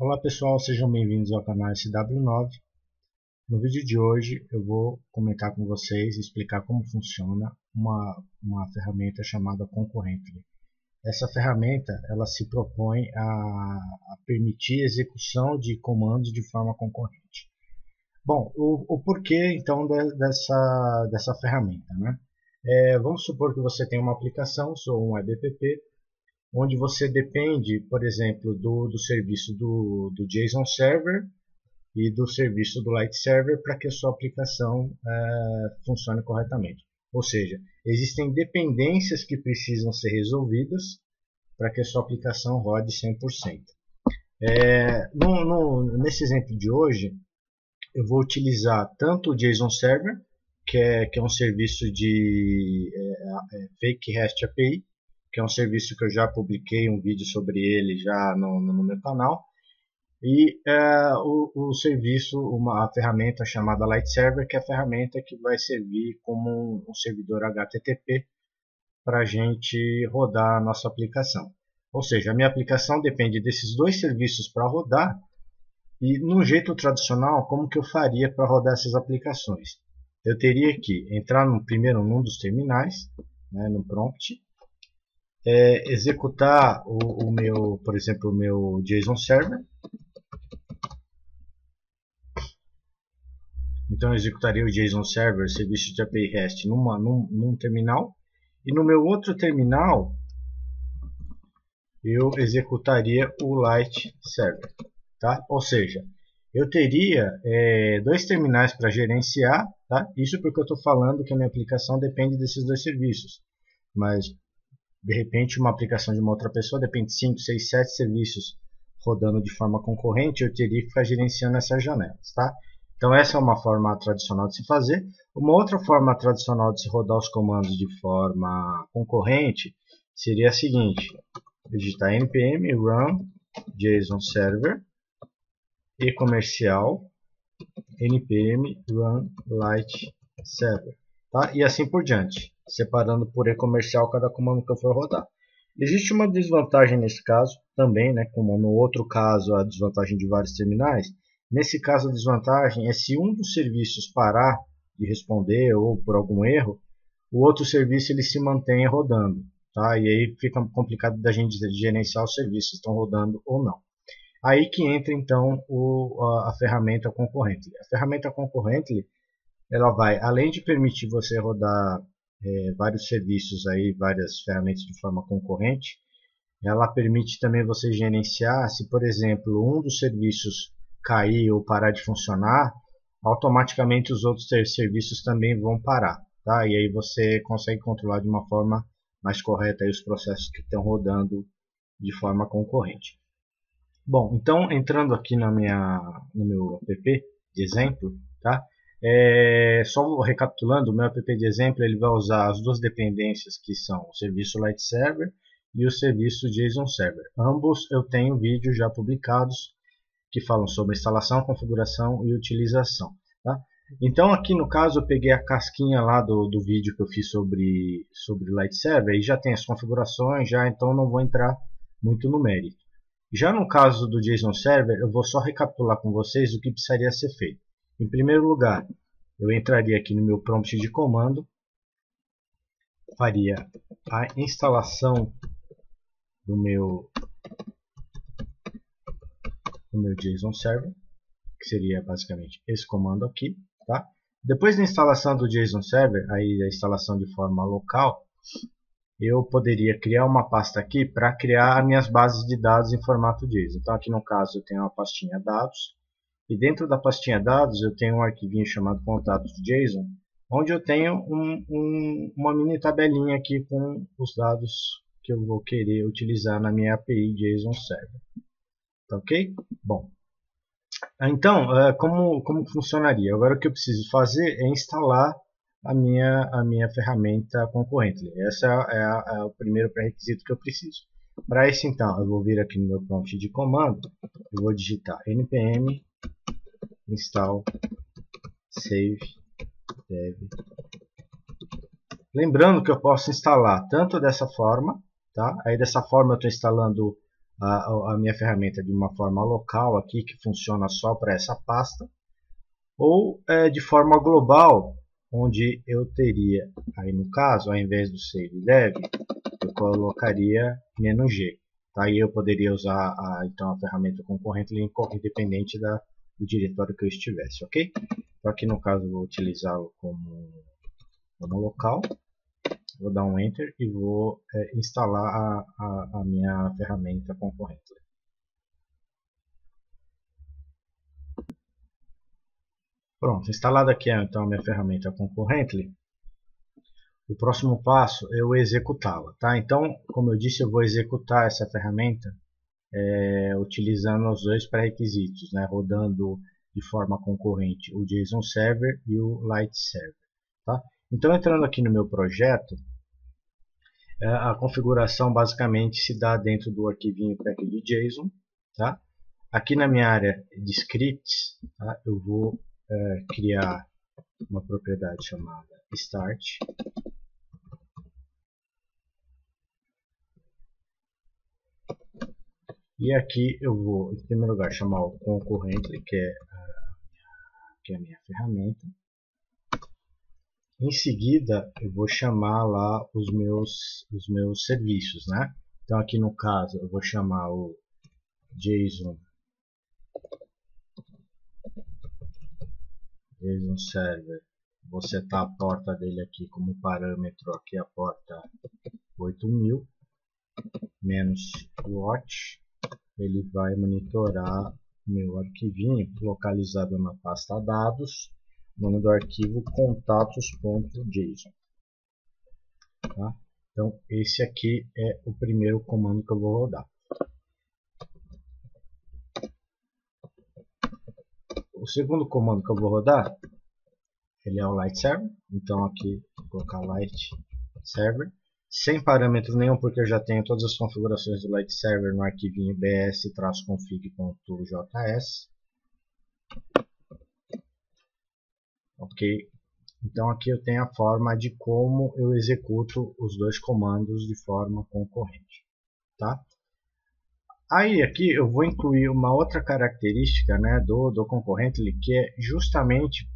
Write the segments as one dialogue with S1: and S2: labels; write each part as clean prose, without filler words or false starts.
S1: Olá pessoal, sejam bem-vindos ao canal SW9. No vídeo de hoje eu vou comentar com vocês e explicar como funciona uma ferramenta chamada Concurrently. Essa ferramenta ela se propõe a permitir a execução de comandos de forma concorrente. Bom, o porquê então dessa ferramenta, né? Vamos supor que você tem uma aplicação, sou um web app, onde você depende, por exemplo, do serviço do JSON Server e do serviço do Light Server para que a sua aplicação funcione corretamente. Ou seja, existem dependências que precisam ser resolvidas para que a sua aplicação rode 100%. Nesse exemplo de hoje, eu vou utilizar tanto o JSON Server, que é um serviço de Fake REST API, que é um serviço que eu já publiquei um vídeo sobre ele já no meu canal, e o serviço, a ferramenta chamada Light Server, que é a ferramenta que vai servir como um servidor HTTP para a gente rodar a nossa aplicação. Ou seja, a minha aplicação depende desses dois serviços para rodar, e no jeito tradicional, como que eu faria para rodar essas aplicações? Eu teria que entrar primeiro num dos terminais, né, no prompt, executar por exemplo, o meu JSON Server. Então eu executaria o JSON Server, serviço de API REST, num terminal. E no meu outro terminal, eu executaria o Light Server. Tá? Ou seja, eu teria dois terminais para gerenciar. Tá? Isso porque eu estou falando que a minha aplicação depende desses dois serviços. Mas, de repente, uma aplicação de uma outra pessoa depende de 5, 6, 7 serviços rodando de forma concorrente. Eu teria que ficar gerenciando essas janelas. Tá? Então essa é uma forma tradicional de se fazer. Uma outra forma tradicional de se rodar os comandos de forma concorrente seria a seguinte: digitar npm run JSON Server e comercial npm run Light Server, tá? E assim por diante, separando por e comercial cada comando que eu for rodar. Existe uma desvantagem nesse caso também, né? Como no outro caso a desvantagem de vários terminais. Nesse caso, a desvantagem é se um dos serviços parar de responder ou por algum erro, o outro serviço ele se mantém rodando. Tá? E aí fica complicado da gente gerenciar os serviços, estão rodando ou não. Aí que entra então a ferramenta Concurrently. A ferramenta Concurrently ela vai, além de permitir você rodar vários serviços, aí, várias ferramentas de forma concorrente, ela permite também você gerenciar se, por exemplo, um dos serviços cair ou parar de funcionar, automaticamente os outros serviços também vão parar. Tá? E aí você consegue controlar de uma forma mais correta aí os processos que estão rodando de forma concorrente. Bom, então entrando aqui no meu app de exemplo, tá? Só recapitulando, o meu app de exemplo ele vai usar as duas dependências que são o serviço Light Server e o serviço JSON Server. Ambos eu tenho vídeos já publicados que falam sobre instalação, configuração e utilização. Tá? Então aqui no caso eu peguei a casquinha lá do vídeo que eu fiz sobre Light Server e já tem as configurações, então não vou entrar muito no mérito. Já no caso do JSON Server, eu vou só recapitular com vocês o que precisaria ser feito. Em primeiro lugar, eu entraria aqui no meu prompt de comando, faria a instalação do meu JSON Server, que seria basicamente esse comando aqui. Tá? Depois da instalação do JSON Server, aí a instalação de forma local, eu poderia criar uma pasta aqui para criar as minhas bases de dados em formato JSON. Então aqui no caso eu tenho uma pastinha dados, e dentro da pastinha dados eu tenho um arquivinho chamado contatos.json, onde eu tenho uma mini tabelinha aqui com os dados que eu vou querer utilizar na minha API JSON Server. Tá ok? Bom, então, como funcionaria? Agora o que eu preciso fazer é instalar a minha ferramenta Concurrently. Esse é o primeiro pré-requisito que eu preciso. Para isso, então, eu vou vir aqui no meu prompt de comando, eu vou digitar npm install save dev. Lembrando que eu posso instalar tanto dessa forma, tá? Aí dessa forma eu estou instalando a minha ferramenta de uma forma local aqui, que funciona só para essa pasta, ou de forma global, onde eu teria, aí no caso, ao invés do save dev, eu colocaria "-g". Tá? Aí eu poderia usar então a ferramenta concorrente independente do diretório que eu estivesse, ok? Então aqui no caso eu vou utilizá-lo como local, vou dar um Enter e vou instalar a minha ferramenta concorrente. Pronto, instalada aqui então a minha ferramenta concorrente, o próximo passo é eu executá-la. Tá? Então, como eu disse, eu vou executar essa ferramenta utilizando os dois pré-requisitos, né? Rodando de forma concorrente o JSON Server e o Light Server. Tá? Então, entrando aqui no meu projeto, a configuração basicamente se dá dentro do arquivinho package.json. Tá? Aqui na minha área de scripts, tá? Eu vou criar uma propriedade chamada start. E aqui eu vou, em primeiro lugar, chamar o concorrente, que é a minha ferramenta. Em seguida, eu vou chamar lá os meus serviços, né? Então, aqui no caso, eu vou chamar o JSON Server. Vou setar a porta dele aqui como parâmetro, aqui a porta 8000, menos watch. Ele vai monitorar meu arquivinho localizado na pasta dados, nome do arquivo contatos.json. Tá? Então esse aqui é o primeiro comando que eu vou rodar. O segundo comando que eu vou rodar, ele é o Light Server. Então aqui vou colocar Light Server, sem parâmetro nenhum, porque eu já tenho todas as configurações do Light Server no arquivinho bs-config.js. Ok, então aqui eu tenho a forma de como eu executo os dois comandos de forma concorrente. Tá? Aí aqui eu vou incluir uma outra característica, né, do concorrente, que é justamente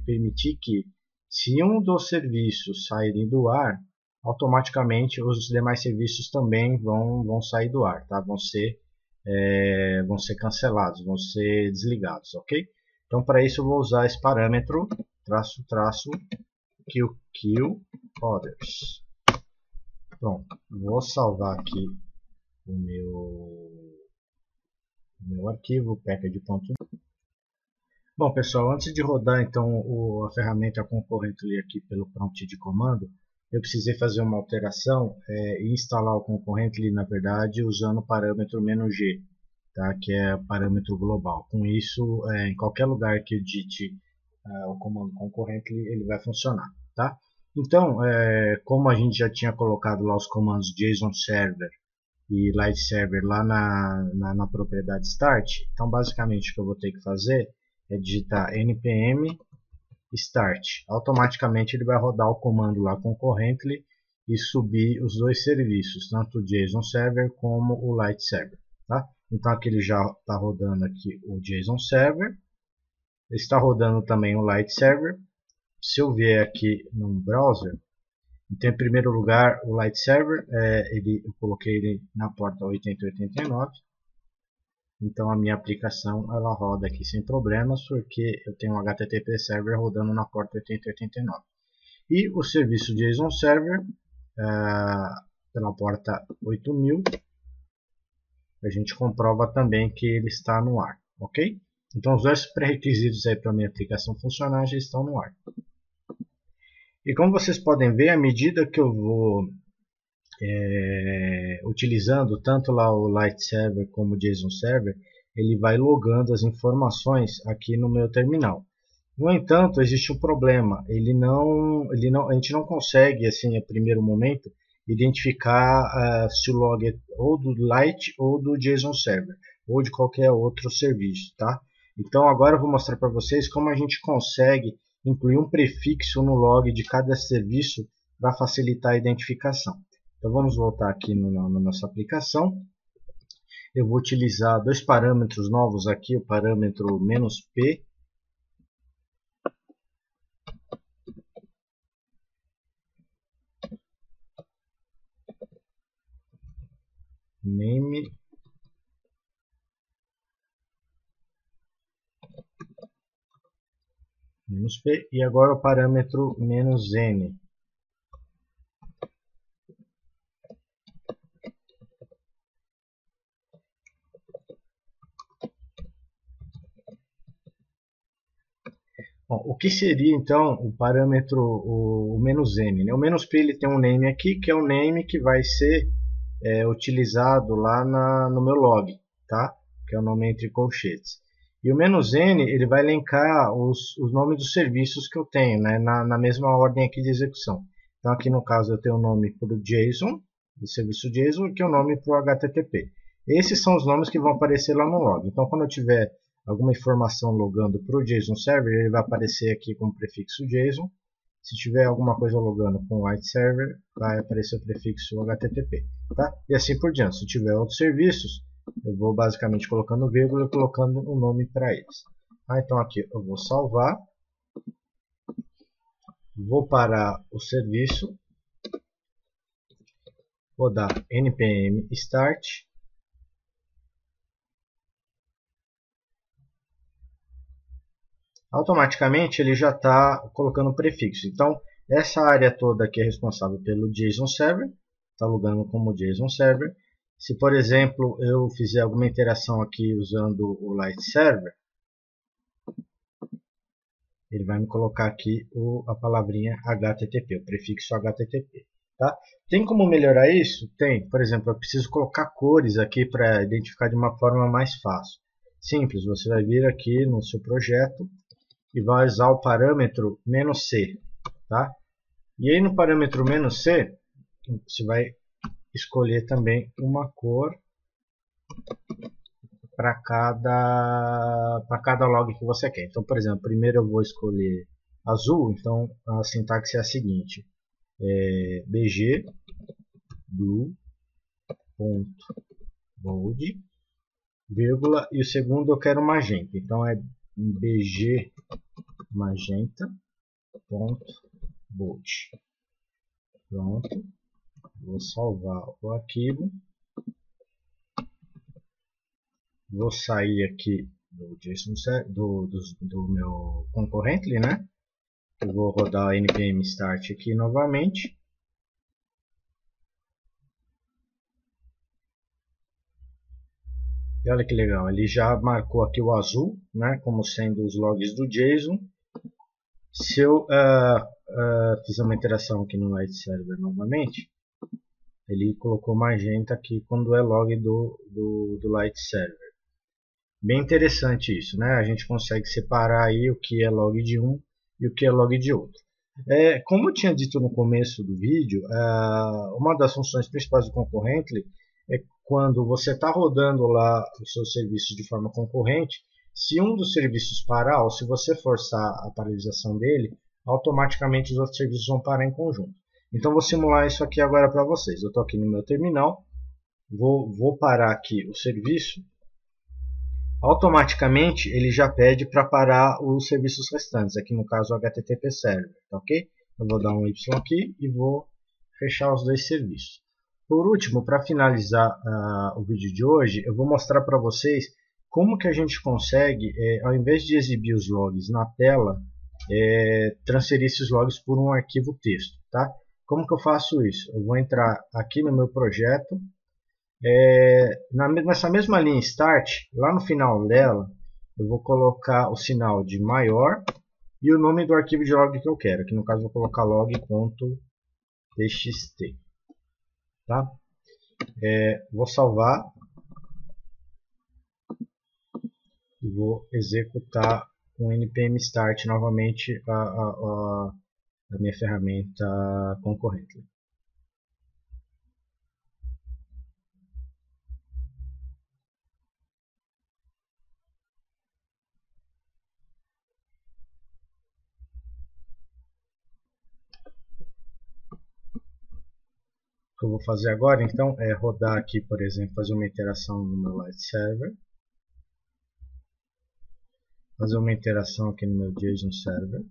S1: permitir que, se um dos serviços saírem do ar, automaticamente os demais serviços também vão sair do ar, tá? Vão ser cancelados, vão ser desligados, ok? Então para isso eu vou usar esse parâmetro kill others. Pronto, vou salvar aqui o meu arquivo package.json. Bom pessoal, antes de rodar então a ferramenta concorrente aqui pelo prompt de comando, eu precisei fazer uma alteração e instalar o concorrente na verdade usando o parâmetro "-g", tá? Que é o parâmetro global. Com isso, em qualquer lugar que eu digite o comando concorrente, ele vai funcionar. Tá? Então, como a gente já tinha colocado lá os comandos JSON Server e Light Server lá na propriedade Start, então basicamente o que eu vou ter que fazer é digitar npm start. Automaticamente ele vai rodar o comando lá concorrently e subir os dois serviços, tanto o JSON Server como o Light Server. Tá? Então aqui ele já está rodando aqui o JSON Server, está rodando também o Light Server. Se eu vier aqui no browser, então em primeiro lugar o Light Server, eu coloquei ele na porta 8089. Então a minha aplicação ela roda aqui sem problemas, porque eu tenho um HTTP Server rodando na porta 8089. E o serviço JSON Server pela porta 8000, a gente comprova também que ele está no ar, ok? Então os dois pré-requisitos aí para a minha aplicação funcionar já estão no ar. E como vocês podem ver, à medida que eu vou utilizando tanto lá o Light Server como o JSON Server, ele vai logando as informações aqui no meu terminal. No entanto, existe um problema. A gente não consegue, assim, a primeiro momento, identificar se o log é ou do Light ou do JSON Server, ou de qualquer outro serviço. Tá? Então agora eu vou mostrar para vocês como a gente consegue incluir um prefixo no log de cada serviço para facilitar a identificação. Então vamos voltar aqui na nossa aplicação. eu vou utilizar dois parâmetros novos aqui, o parâmetro "-p", name, "-p", e agora o parâmetro "-n". Bom, o que seria então o parâmetro o "-n", né? O "-p" ele tem um name aqui, que é o name que vai ser utilizado lá no meu log, tá? Que é o nome entre colchetes. E o "-n" ele vai elencar os nomes dos serviços que eu tenho, né? Na mesma ordem aqui de execução. Então aqui no caso eu tenho o nome para o JSON, do serviço JSON, que é o nome para o HTTP. Esses são os nomes que vão aparecer lá no log. Então quando eu tiver alguma informação logando para o JSON Server, ele vai aparecer aqui com o prefixo JSON. Se tiver alguma coisa logando com o Light Server, vai aparecer o prefixo HTTP. Tá? E assim por diante. Se tiver outros serviços, eu vou basicamente colocando vírgula e colocando um nome para eles. Então aqui eu vou salvar, vou parar o serviço, vou dar npm start, automaticamente ele já está colocando o prefixo. Então essa área toda aqui é responsável pelo JSON Server, está logando como JSON Server. Se, por exemplo, eu fizer alguma interação aqui usando o Light Server, ele vai me colocar aqui a palavrinha HTTP, o prefixo HTTP. Tá? Tem como melhorar isso? Tem. Por exemplo, eu preciso colocar cores aqui para identificar de uma forma mais fácil. Simples, você vai vir aqui no seu projeto e vai usar o parâmetro "-c". Tá? E aí no parâmetro "-c, você vai escolher também uma cor para cada log que você quer. Então, por exemplo, primeiro eu vou escolher azul, então a sintaxe é a seguinte: bg blue.bold, vírgula, e o segundo eu quero magenta, então é bg magenta.bold. Pronto, vou salvar o arquivo. Vou sair aqui do JSON do meu concorrently, né? Eu vou rodar o npm start aqui novamente. E olha que legal, ele já marcou aqui o azul, né, como sendo os logs do JSON. Se eu fizer uma interação aqui no Light Server novamente, ele colocou magenta aqui quando é log do Light Server. Bem interessante isso, né? A gente consegue separar aí o que é log de um e o que é log de outro. Como eu tinha dito no começo do vídeo, uma das funções principais do Concurrently é quando você está rodando lá os seus serviços de forma concorrente, se um dos serviços parar, ou se você forçar a paralisação dele, automaticamente os outros serviços vão parar em conjunto. Então vou simular isso aqui agora para vocês. Eu estou aqui no meu terminal, vou parar aqui o serviço. Automaticamente ele já pede para parar os serviços restantes, aqui no caso o HTTP Server, tá ok? Eu vou dar um Y aqui e vou fechar os dois serviços. Por último, para finalizar o vídeo de hoje, eu vou mostrar para vocês como que a gente consegue, ao invés de exibir os logs na tela, transferir esses logs por um arquivo texto. Tá? Como que eu faço isso? Eu vou entrar aqui no meu projeto, nessa mesma linha Start, lá no final dela, eu vou colocar o sinal de maior e o nome do arquivo de log que eu quero. Aqui no caso eu vou colocar log.txt. Tá? Vou salvar e vou executar com npm start novamente a minha ferramenta concorrente. O que eu vou fazer agora, então, é rodar aqui, por exemplo, fazer uma interação no meu Light Server, fazer uma interação aqui no meu JSON Server.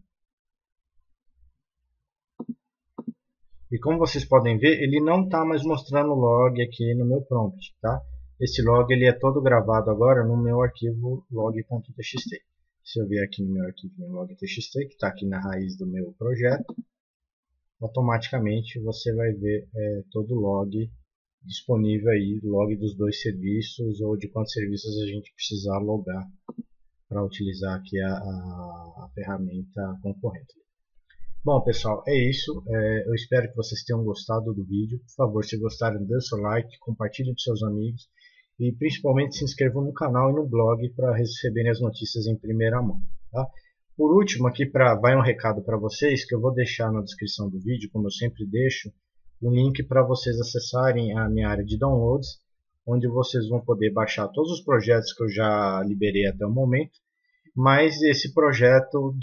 S1: E como vocês podem ver, ele não está mais mostrando log aqui no meu prompt, tá? Esse log ele é todo gravado agora no meu arquivo log.txt. Se eu vier aqui no meu arquivo log.txt, que está aqui na raiz do meu projeto, automaticamente você vai ver todo o log disponível aí, log dos dois serviços ou de quantos serviços a gente precisar logar para utilizar aqui a ferramenta concorrente. Bom, pessoal, é isso. Eu espero que vocês tenham gostado do vídeo. Por favor, se gostaram, dê o seu like, compartilhe com seus amigos e principalmente se inscrevam no canal e no blog para receberem as notícias em primeira mão. Tá? Por último, aqui vai um recado para vocês que eu vou deixar na descrição do vídeo, como eu sempre deixo, um link para vocês acessarem a minha área de downloads, onde vocês vão poder baixar todos os projetos que eu já liberei até o momento, mais esse projeto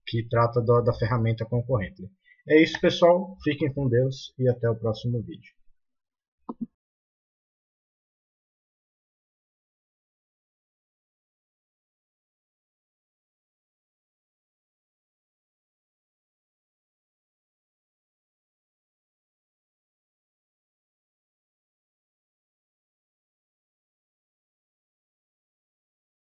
S1: que trata da ferramenta concorrente. É isso, pessoal. Fiquem com Deus e até o próximo vídeo.